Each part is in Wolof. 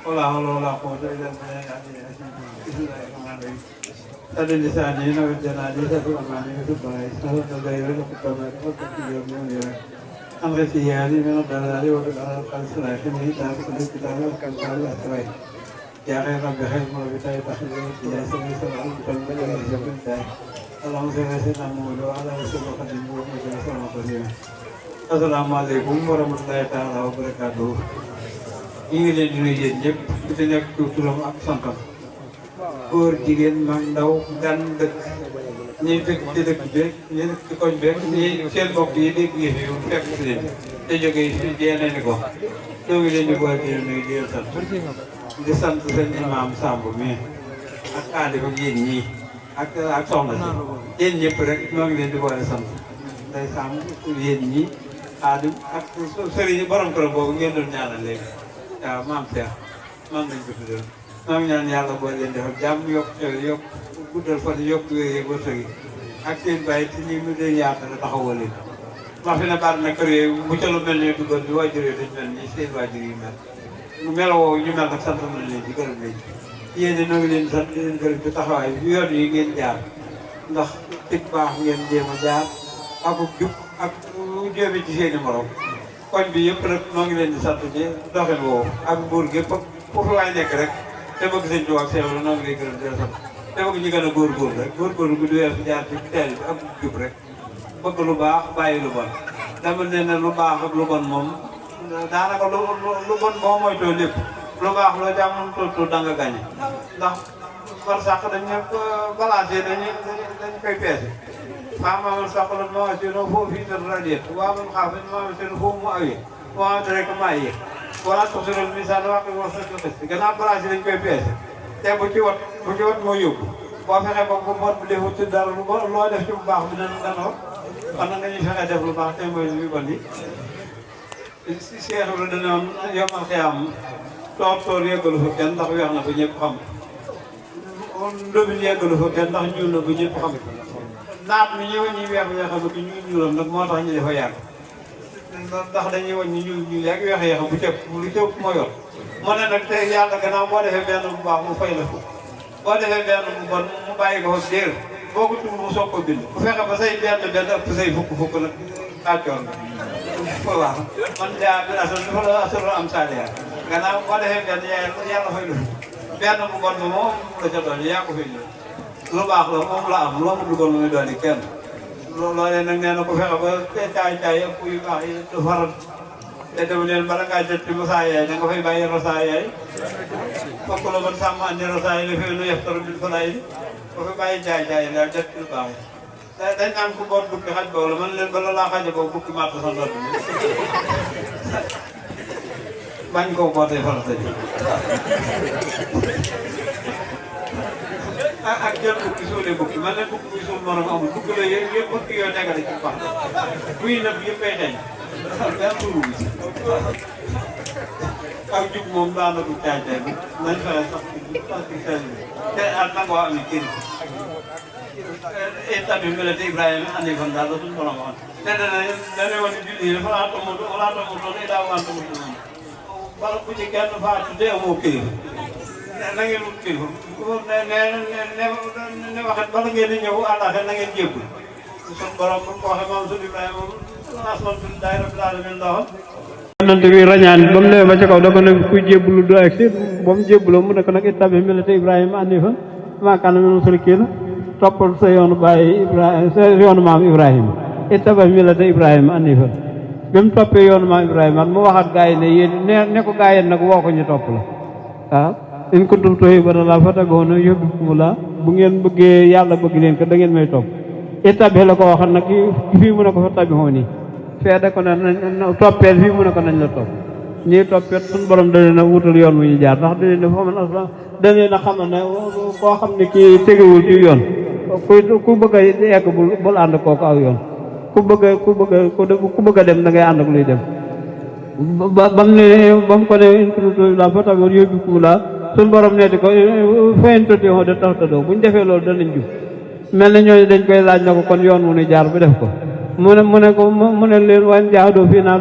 ولا حول ولا قوة إلا بالله العلي العظيم. بسم الله الرحمن الرحيم. سد لساني نور جناني سد أماني وسد بنائي سد الليل والقمر والقمر يوم يوم أمر سيادي من الضلال والضلال قد سلاحني تاب كل كتاب والكنزال أسرائيل يا خير رب خير مربطي تحليل يا سمي سلام قلب يا جبل تاي اللهم صل على سيدنا محمد وعلى آله وصحبه وسلم. Assalamu alaikum warahmatullahi taala wabarakatuh. Ñu ngi leen di nuyu yéen ñëpp ku ci nekk turam ak santam. Góor jigéen mag ndaw gan dëkk ñi dëkk ci dëkk beeg ñi dëkk ci koñ beeg ñi seen mbokk yi dégg yi fi fekk si leen te jógee si jeneen ni ko ñoo ngi leen di boole di nuyu di leen sant di sant seen imaam Samb mi ak aadi ko yéen ñii ak soxna si yéen ñëpp rek ñoo ngi leen di boole sant day Samb yéen ñii aadi ak sëriñ borom këram boobu ngeen doon ñaanal léegi waaw maam Cheikh man lañ ko tuddoon maa ngi ñaan yàlla boo leen defal jàmm yokk xel yokk guddal fan yokk wér wërsëg yi ak seen bàyyi ci ñi mu leen yaakaar taxawal leen wax fi ne bari na kër yooyu bu ca lu mel ne duggoon bi waajur yi dañ mel ni seen waajur yi mel mu meloo ñu mel nag sant nañ leen ci gërëm leen yéen ñoo ngi leen sant di leen gërëm ci taxawaay bi yoon yi ngeen jaar ndax tig baax ngeen jéem a jaar ak jub ak jéeme ci seen i morom koñ bi yëpp nag noo ngi leen di sant ci doxin woowu ak mbuur gépp ak foofu waay nekk rek te bëgg sëñ bi ak seewlu noo ngi lay gërëm di la sant te bëgg ñu gën a góorgóorlu rek góorgóorlu gu du weesu jaar ci teel bi ak jub rek bëgg lu baax bàyyi lu bon dama ne ne lu baax ak lu bon moom daanaka lu bon moo moytoo lépp lu baax loo jàmm tuut da nga gañe ndax war sàq dañ ne balancé dañ koy peese maamaamal sàq la ma si no foofu fii tan radiet waa man xaafit maama seen foofu mu awee maamate rek maa yéeg wala toxsiroon misaan wax wax sa xis gannaaw balancé dañ koy peese te bu ci wat moo yóbbu boo fexe ba bu mot bi defut ci dara loo def ci bu baax bi dana war kon nag nañuy fexe def lu baax te mooy lu bon yi si seexu la dana woon yomal xiyam toor yeggalu fa kenn ndax weex na ba ñëpp xam ndóbin yeggalu fa kenn ndax ñuul na ba ñëpp xam naat mi ñuy wàññi weex-weexam ak ñuul ñuulam nag moo tax ñu dafa yàgg ndax dañuy wàññi ñuul yàgg weex-weexam bu cëpp lu cëpp moo yor moo ne nag te yàlla gannaaw boo defee benn bu baax mu fay la ko boo defee benn bu bon mu bàyyi ko fa déer boo ko tudd mu soog ko bind bu fexe ba say benn ëpp say fukk nag tàccoon na waaw man jaa bi dafa la asuro am saaliya gannaaw boo defee benn yàlla fay lu benn bu bon bi moom la ca doon yaa ko fay lu baax la moom la am loo mu dugal muy doon kenn loolee nag nee na ko fexe ba caay ëpp yu baax yi du faral te dem leen bala ngaa jot ci Moussa yaay da nga fay bàyyi Rosa yaay fokk la ban sàmm andi Rosa yaay dafay nu yeftaru bil fa lay ba fa bàyyi caay daal jot ci lu baax dañ naan ku boot bukki xaj boobu la man leen bala laa xaje boobu bukki matt sa ndodd bi bañ koo bootee farata ji ak jël bukki suulee bukki man leen bukki buy suul morom amul bukki la yëpp bukki yoo nekkale ci pax buy nëb yëppay xeeñ benn turu bi ak jub moom daanaka caay bi nañ fexe sax ci seen bi te ak nangoo am kër tamit melati Ibrahima andi fan daal la suñu borom waxoon te dana woon julli yi dafa laa tomutoon i daa waan tomutoon bala bu ci kenn faatu dee amoo kilifa na ngeen wut kilifa ne waxet bala ngeen di ñëw àllaaxe na ngeen jébbul suñu borom bu ko waxee moom suñu Ibrahima moom asmatullahi rabbil alamin la waxoon yonent bi rañaan ba mu demee ba ca kaw da ko ne kuy jébbulu du ak si ba mu jébbuloo mu ne ko nag ittabi millata Ibrahima haniifan maa kaana minal mushrikiin toppal sa yoonu baay Ibrahima sa yoonu maam Ibrahima ittabi millata Ibrahima haniifan bi mu toppee yoonu maam Ibrahima mu waxaat gaa yi ne yéen ne ko gaa yi nag woo ko ñu topp la waaw in kuntum tuhibbuuna Allaaha fattabi'uunii yuhbibkumullaah bu ngeen bëggee yàlla bëgg leen ko da ngeen may topp ittabi la ko waxoon nag fii mu ne ko fattabi'uunii fee da ko ne toppeel fii mu ne ko nañ la topp ñii toppet suñu borom da leen a wutal yoon wu ñu jaar ndax da leen a fooman asla da leen a xamal ne koo xam ne kii tegewul ci yoon ku bëgg a yegg bul ànd kooku aw yoon ku bëgg a dem da ngay ànd ak luy dem ba mu ko ne in kuntum tuhibbuuna Allaaha fattabi'uunii yuhbibkumullaah suñu borom neeti ko fa in tutii'uuhu tahtaduu buñ defee loolu danañ jub mel na ñooñu dañ koy laaj na ko kon yoon wu ñu jaar bu def ko mu ne leen wan jaahaduu fiinaa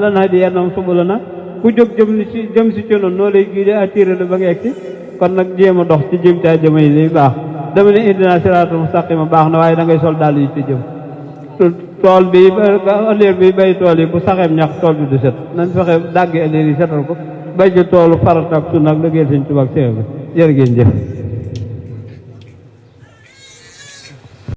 lanahdiyannahum subulanaa ku jóg jëm si ci noonu noo lay gii de attiré la ba nga egsi kon nag jéem a dox ci jëm caa jëmay li baax dama ne ihdina siraatal mustaqima baax na waaye da ngay sol daal yi ci jëm tool bi ëllëer bi bay tool yi bu saxeem ñax tool bi du set nañ fexe dàggi ëllëer yi setal ko bay ci toolu farata ak sunna ak liggéey Sëñ Tuubaa ak Seex bi jërë ngeen jëf